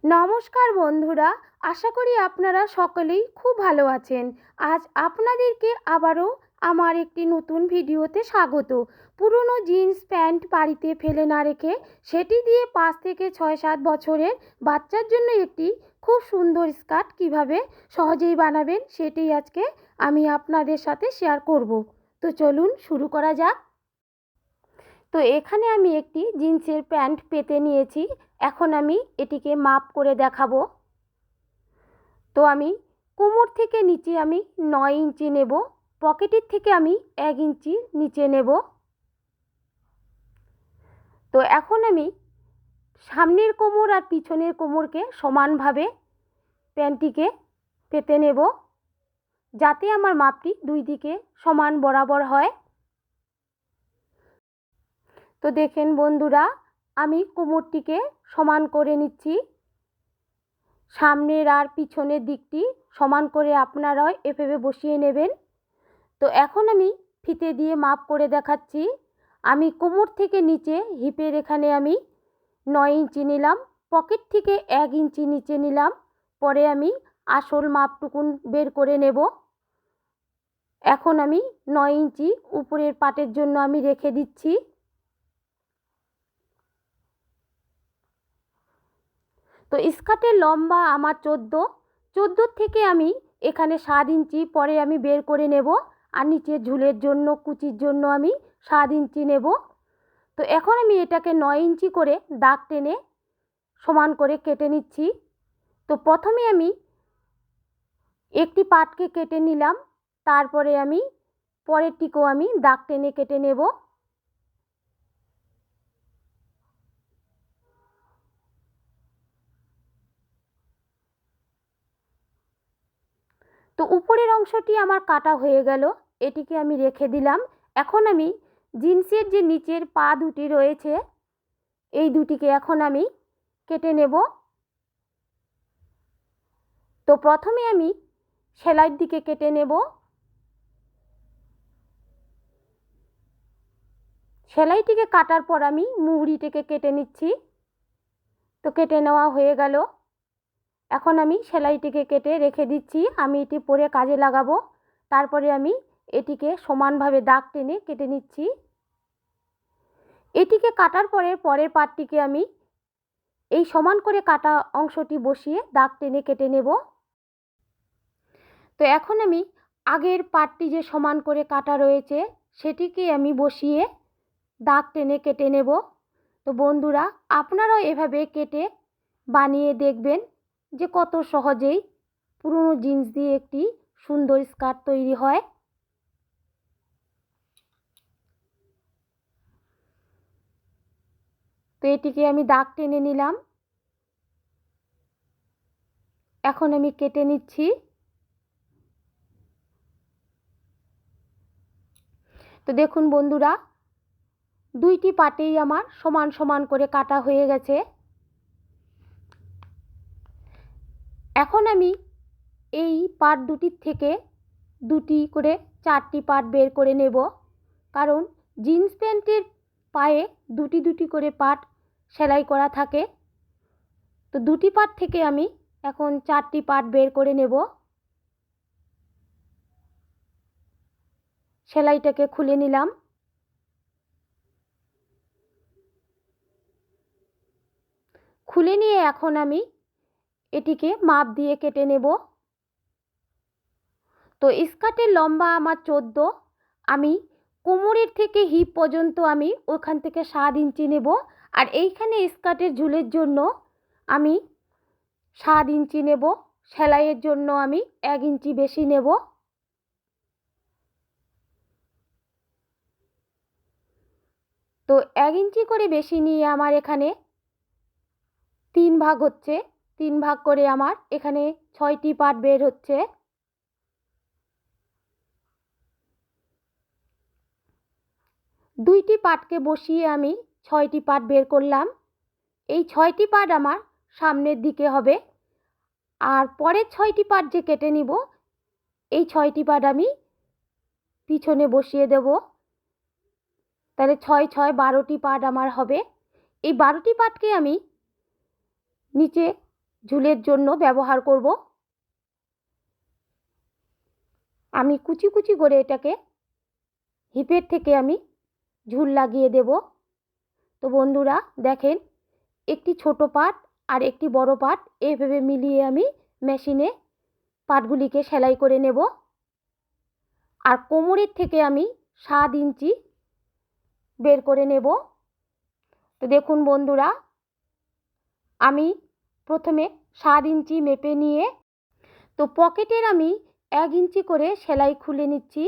নমস্কার বন্ধুরা, আশা করি আপনারা সকলেই খুব ভালো আছেন। আজ আপনাদেরকে আবারও আমার একটি নতুন ভিডিওতে স্বাগত। পুরনো জিন্স প্যান্ট বাড়িতে ফেলে না রেখে সেটি দিয়ে 5 থেকে 6-7 বছরের বাচ্চার জন্য একটি খুব সুন্দর স্কার্ট কিভাবে সহজেই বানাবেন সেটি আজকে আমি আপনাদের সাথে শেয়ার করব। তো চলুন শুরু করা যাক। তো এখানে আমি একটি জিন্সের প্যান্ট পেতে নিয়েছি। এখন আমি এটিকে মাপ করে দেখাবো। তো আমি কোমর থেকে নিচে আমি 9 ইঞ্চি নেব, পকেটের থেকে আমি 1 ইঞ্চি নিচে নেব। তো এখন আমি সামনের কোমর আর পিছনের কোমরকে সমানভাবে প্যান্টটিকে পেতে নেব, যাতে আমার মাপটি দুই দিকে সমান বরাবর হয়। তো দেখেন বন্ধুরা, আমি কোমরটিকে সমান করে নিচ্ছি। সামনের আর পিছনের দিকটি সমান করে আপনারাও এভাবে বসিয়ে নেবেন। তো এখন আমি ফিতে দিয়ে মাপ করে দেখাচ্ছি। আমি কোমর থেকে নিচে হিপের এখানে আমি 9 ইঞ্চি নিলাম, পকেট থেকে 1 ইঞ্চি নিচে নিলাম, পরে আমি আসল মাপটুকুন বের করে নেব। এখন আমি 9 ইঞ্চি উপরের পাটের জন্য আমি রেখে দিচ্ছি। তো স্কার্টের লম্বা আমার 14 থেকে আমি এখানে 7 ইঞ্চি পরে আমি বের করে নেব, আর নিচে ঝুলের জন্য কুচির জন্য আমি 7 ইঞ্চি নেব। তো এখন আমি এটাকে 9 ইঞ্চি করে দাগ টেনে সমান করে কেটে নিচ্ছি। তো প্রথমে আমি একটি পাটকে কেটে নিলাম, তারপরে আমি পরেরটিকেও আমি দাগ টেনে কেটে নেব। তো উপরের অংশটি আমার কাটা হয়ে গেল, এটিকে আমি রেখে দিলাম। এখন আমি জিন্সের যে নিচের পা দুটি রয়েছে এই দুটিকে এখন আমি কেটে নেব। তো প্রথমে আমি সেলাইয়ের দিকে কেটে নেব। সেলাইটিকে কাটার পর আমি মুহুরিটিকে কেটে নিচ্ছি। তো কেটে নেওয়া হয়ে গেল। এখন আমি সেলাইটিকে কেটে রেখে দিচ্ছি, আমি এটি পরে কাজে লাগাবো। তারপরে আমি এটিকে সমানভাবে দাগ টেনে কেটে নিচ্ছি। এটিকে কাটার পরে পরের পাটটিকে আমি এই সমান করে কাটা অংশটি বসিয়ে দাগ টেনে কেটে নেব। তো এখন আমি আগের পাটটি যে সমান করে কাটা রয়েছে সেটিকে আমি বসিয়ে দাগ টেনে কেটে নেব। তো বন্ধুরা, আপনারাও এভাবে কেটে বানিয়ে দেখবেন যে কত সহজেই পুরনো জিন্স দিয়ে একটি সুন্দর স্কার্ট তৈরি হয়। তো এটিকে আমি দাগ টেনে নিলাম, এখন আমি কেটে নিচ্ছি। তো দেখুন বন্ধুরা, দুইটি পাটেই আমার সমান সমান করে কাটা হয়ে গেছে। এখন আমি এই পাট দুটির থেকে দুটি করে 4টি পাট বের করে নেব, কারণ জিন্স প্যান্টের পায়ে দুটি দুটি করে পাট সেলাই করা থাকে। তো দুটি পাট থেকে আমি এখন 4টি পাট বের করে নেব। সেলাইটাকে খুলে নিলাম। খুলে নিয়ে এখন আমি এটিকে মাপ দিয়ে কেটে নেব। তো স্কার্টের লম্বা আমার 14, আমি কোমরের থেকে হিপ পর্যন্ত আমি ওখান থেকে 7 ইঞ্চি নেব, আর এইখানে স্কার্টের ঝুলের জন্য আমি 7 ইঞ্চি নেব, সেলাইয়ের জন্য আমি 1 ইঞ্চি বেশি নেব। তো 1 ইঞ্চি করে বেশি নিয়ে আমার এখানে 3 ভাগ হচ্ছে, 3 ভাগ করে আমার এখানে 6টি পার্ট বের হচ্ছে। দুইটি পার্টকে বসিয়ে আমি 6টি পার্ট বের করলাম। এই 6টি পার্ট আমার সামনের দিকে হবে, আর পরের 6টি পার্ট যে কেটে নিব এই 6টি পার্ট আমি পিছনে বসিয়ে দেব। তাহলে 6 6 12টি পার্ট আমার হবে। এই 12টি পার্টকে আমি নিচে ঝুলের জন্য ব্যবহার করব। আমি কুচি কুচি করে এটাকে হিপের থেকে আমি ঝুল লাগিয়ে দেব। তো বন্ধুরা দেখেন, একটি ছোট পাট আর একটি বড় পাট এইভাবে মিলিয়ে আমি মেশিনে পাটগুলিকে সেলাই করে নেব। আর কোমরের থেকে আমি 7 ইঞ্চি বের করে নেব। তো দেখুন বন্ধুরা, আমি প্রথমে 7 ইঞ্চি মেপে নিয়ে তো পকেটের আমি 1 ইঞ্চি করে সেলাই খুলে নিচ্ছি।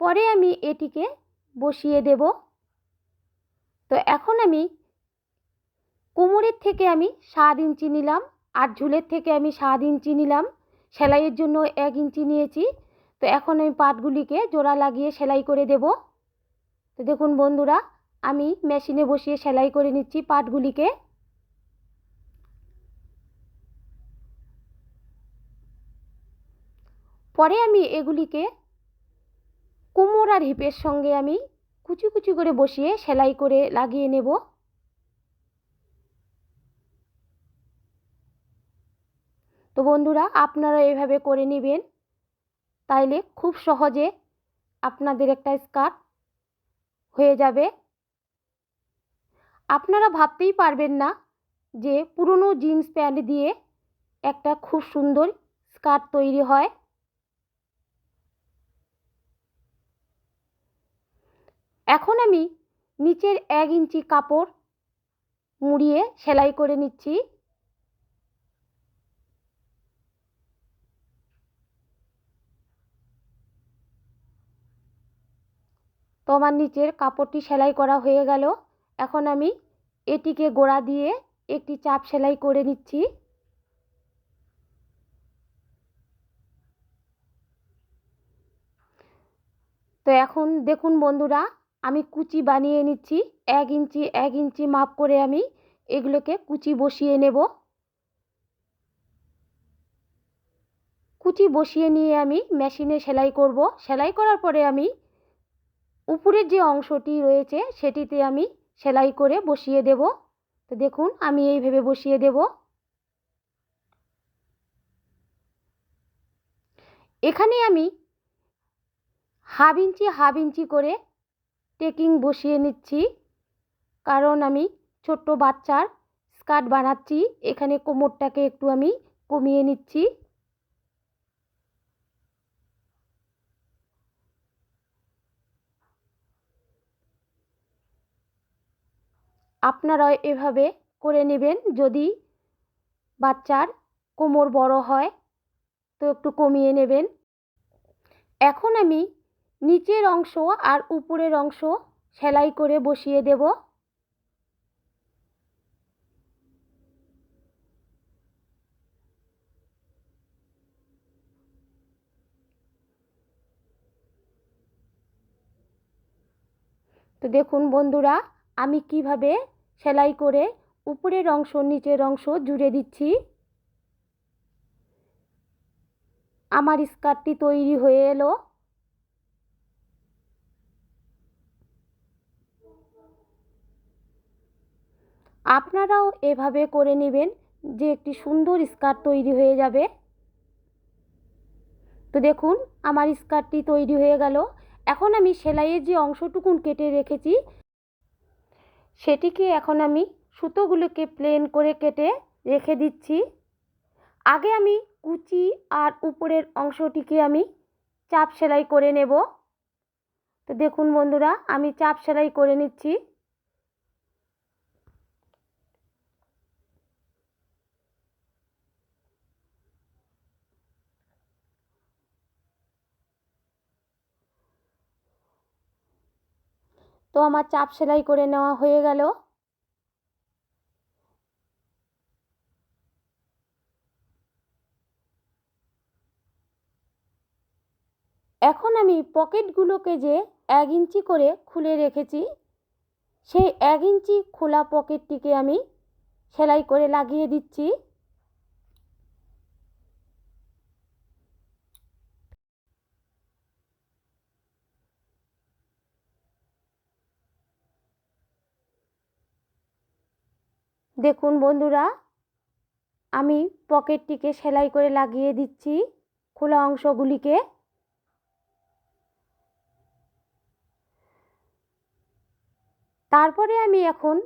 পরে আমি এটিকে বসিয়ে দেব। তো এখন আমি কোমরের থেকে আমি 7 ইঞ্চি নিলাম আর ঝুলের থেকে আমি 7 ইঞ্চি নিলাম, সেলাইয়ের জন্য 1 ইঞ্চি নিয়েছি। তো এখন আমি পাটগুলিকে জোড়া লাগিয়ে সেলাই করে দেব। তো দেখুন বন্ধুরা, আমি মেশিনে বসিয়ে সেলাই করে নিচ্ছি পাটগুলিকে। পরে আমি এগুলিকে কোমর আর হিপের সঙ্গে আমি কুচি কুচি করে বসিয়ে সেলাই করে লাগিয়ে নেব। তো বন্ধুরা, আপনারা এভাবে করে নেবেন, তাইলে খুব সহজে আপনাদের একটা স্কার্ট হয়ে যাবে। আপনারা ভাবতেই পারবেন না যে পুরনো জিন্স প্যান্ট দিয়ে একটা খুব সুন্দর স্কার্ট তৈরি হয়। এখন আমি নিচের 1 ইঞ্চি কাপড় মুড়িয়ে সেলাই করে নিচ্ছি। তো আমার নিচের কাপড়টি সেলাই করা হয়ে গেল। এখন আমি এটিকে গোড়া দিয়ে একটি চাপ সেলাই করে নিচ্ছি। তো এখন দেখুন বন্ধুরা, আমি কুচি বানিয়ে নিচ্ছি। 1 ইঞ্চি 1 ইঞ্চি মাপ করে আমি এগুলোকে কুচি বসিয়ে নেব। কুচি বসিয়ে নিয়ে আমি মেশিনে সেলাই করব। সেলাই করার পরে আমি উপরের যে অংশটি রয়েছে সেটিতে আমি সেলাই করে বসিয়ে দেব। তো দেখুন, আমি এইভাবে বসিয়ে দেব। এখানে আমি হাফ ইঞ্চি করে টেকিং বসিয়ে নিচ্ছি, কারণ আমি ছোট্ট বাচ্চার স্কার্ট বানাচ্ছি। এখানে কোমরটাকে একটু আমি কমিয়ে নিচ্ছি। আপনারা এভাবে করে নেবেন। যদি বাচ্চার কোমর বড় হয় তো একটু কমিয়ে নেবেন। এখন আমি নিচের অংশ আর উপরের অংশ সেলাই করে বসিয়ে দেব। তো দেখুন বন্ধুরা, আমি কিভাবে সেলাই করে উপরের অংশ নিচের অংশ জুড়ে দিচ্ছি। আমার স্কার্টটি তৈরি হয়ে এলো। আপনারাও এভাবে করে নেবেন, যে একটি সুন্দর স্কার্ট তৈরি হয়ে যাবে। তো দেখুন, আমার স্কার্টটি তৈরি হয়ে গেল। এখন আমি সেলাইয়ের যে অংশটুকুন কেটে রেখেছি সেটিকে এখন আমি সুতোগুলোকে প্লেন করে কেটে রেখে দিচ্ছি। আগে আমি কুচি আর উপরের অংশটিকে আমি চাপ সেলাই করে নেব। তো দেখুন বন্ধুরা, আমি চাপ সেলাই করে নিচ্ছি। তো আমার চাপ সেলাই করে নেওয়া হয়ে গেল। এখন আমি পকেটগুলোকে যে 1 ইঞ্চি করে খুলে রেখেছি সেই 1 ইঞ্চি খোলা পকেটটিকে আমি সেলাই করে লাগিয়ে দিচ্ছি। দেখুন বন্ধুরা, আমি পকেটটিকে সেলাই করে লাগিয়ে দিচ্ছি খোলা অংশগুলিকে। তারপরে আমি এখন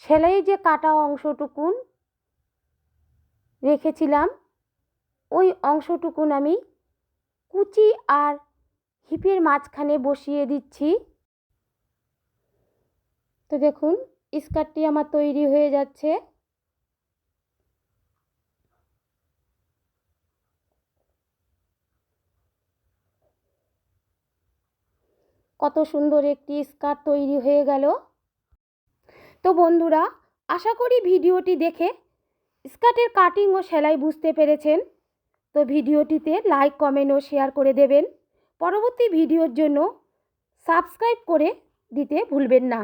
সেলাই যে কাটা অংশটুকুন রেখেছিলাম ওই অংশটুকুন আমি কুচি আর হিপের মাঝখানে বসিয়ে দিচ্ছি। তো দেখুন স্কার্টটি আমার তৈরি হয়ে যাচ্ছে। কত সুন্দর একটি স্কার্ট তৈরি হয়ে গেল। তো বন্ধুরা, আশা করি ভিডিওটি দেখে স্কার্টের কাটিং ও সেলাই বুঝতে পেরেছেন। তো ভিডিওটিতে লাইক, কমেন্ট ও শেয়ার করে দেবেন। পরবর্তী ভিডিওর জন্য সাবস্ক্রাইব করে দিতে ভুলবেন না।